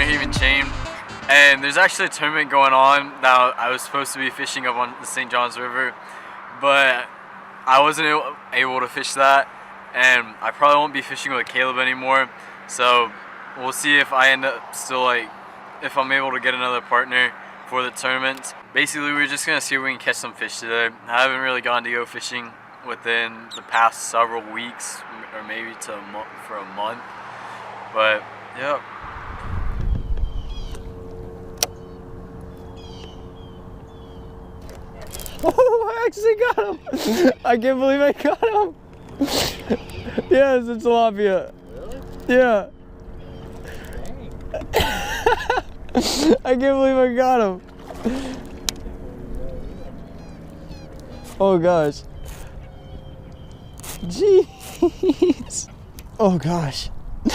weren't even chained. And there's actually a tournament going on that I was supposed to be fishing up on the St. Johns River, but I wasn't able to fish that, and I probably won't be fishing with Caleb anymore. So we'll see if I end up still if I'm able to get another partner for the tournament. Basically, we're just gonna see if we can catch some fish today. I haven't really gone to go fishing within the past several weeks, or maybe for a month. But yep. Oh, I actually got him! I can't believe I got him! Yes, it's tilapia. Really? Yeah. I can't believe I got him. Oh gosh. Jeez. Oh gosh. I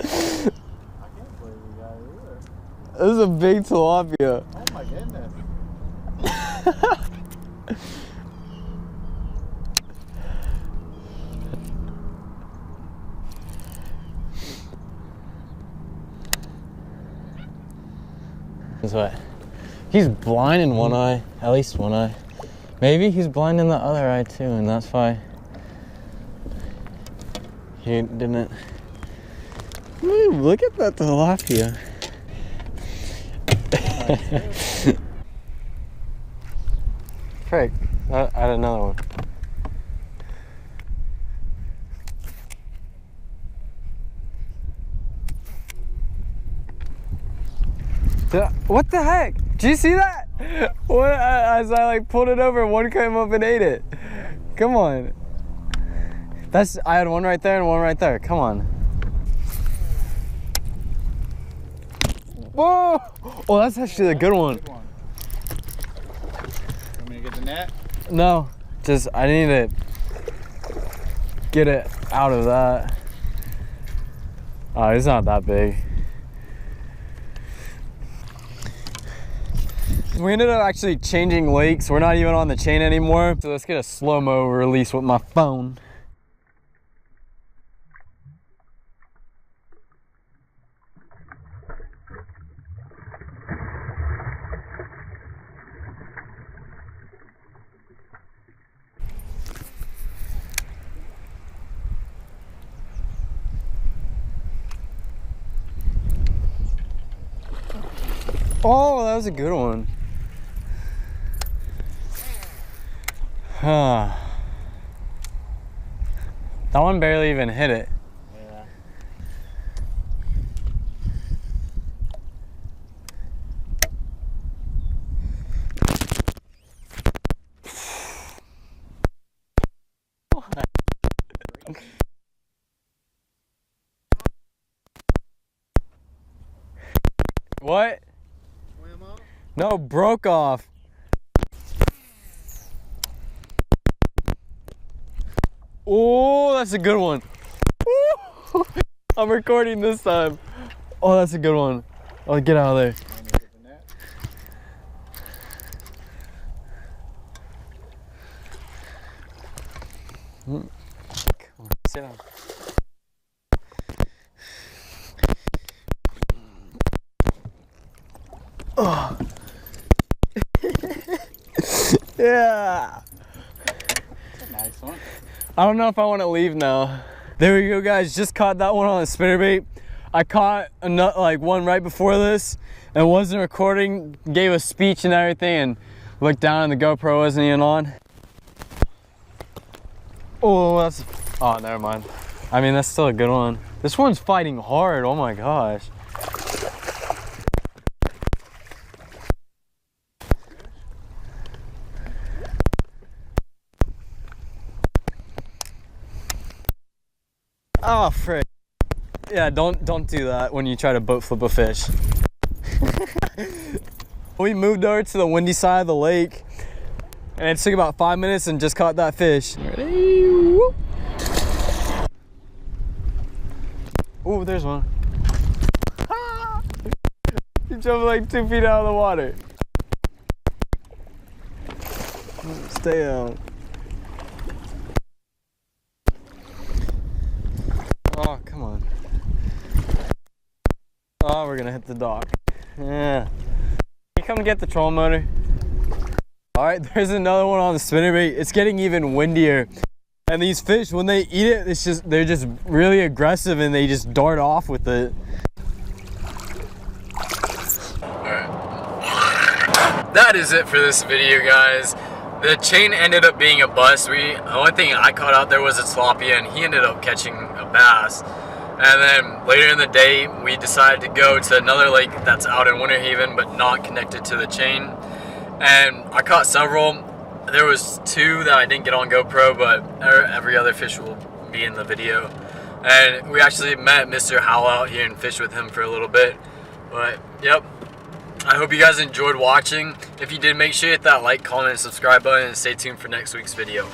can't believe we got it either. This is a big tilapia. Oh my goodness. That's what? He's blind in one eye, at least one eye. Maybe he's blind in the other eye too, and that's why he didn't. Ooh, look at that tilapia. Frick, I had another one. What the heck? Did you see that? What, as I pulled it over, one came up and ate it. Come on. I had one right there and one right there. Come on. Whoa! Oh, that's actually a good one. Want me to get the net? No, just I need to get it out of that. Oh, it's not that big. We ended up actually changing lakes. We're not even on the chain anymore. So let's get a slow-mo release with my phone. Oh, that was a good one. Huh. That one barely even hit it. Yeah. What? Swam up? No, broke off. Oh, that's a good one. Woo! I'm recording this time. Oh, that's a good one. Oh, get out of there. Want me to get the net? Come on, sit down. Oh. Yeah. That's a nice one. I don't know if I want to leave now. There we go, guys. Just caught that one on a spinnerbait. I caught one right before this and wasn't recording. Gave a speech and everything, and looked down and the GoPro wasn't even on. Oh, never mind. I mean, that's still a good one. This one's fighting hard. Oh my gosh. Oh, frick. Yeah, don't do that when you try to boat flip a fish. We moved over to the windy side of the lake, and it took about 5 minutes and just caught that fish. Ready? Whoop. Oh, there's one. He jumped like 2 feet out of the water. Stay out. Oh, come on. Oh, we're gonna hit the dock. Yeah. Can you come get the trolling motor? All right, there's another one on the spinnerbait. It's getting even windier. And these fish, when they eat it, they're just really aggressive and they just dart off with it. Alright. That is it for this video, guys. The chain ended up being a bust. The only thing I caught out there was a tilapia, and he ended up catching a bass. And then later in the day, we decided to go to another lake that's out in Winter Haven, but not connected to the chain. And I caught several. There was 2 that I didn't get on GoPro, but every other fish will be in the video. And we actually met Mr. Howell out here and fished with him for a little bit. But, yep. I hope you guys enjoyed watching. If you did, make sure you hit that like, comment, and subscribe button, and stay tuned for next week's video.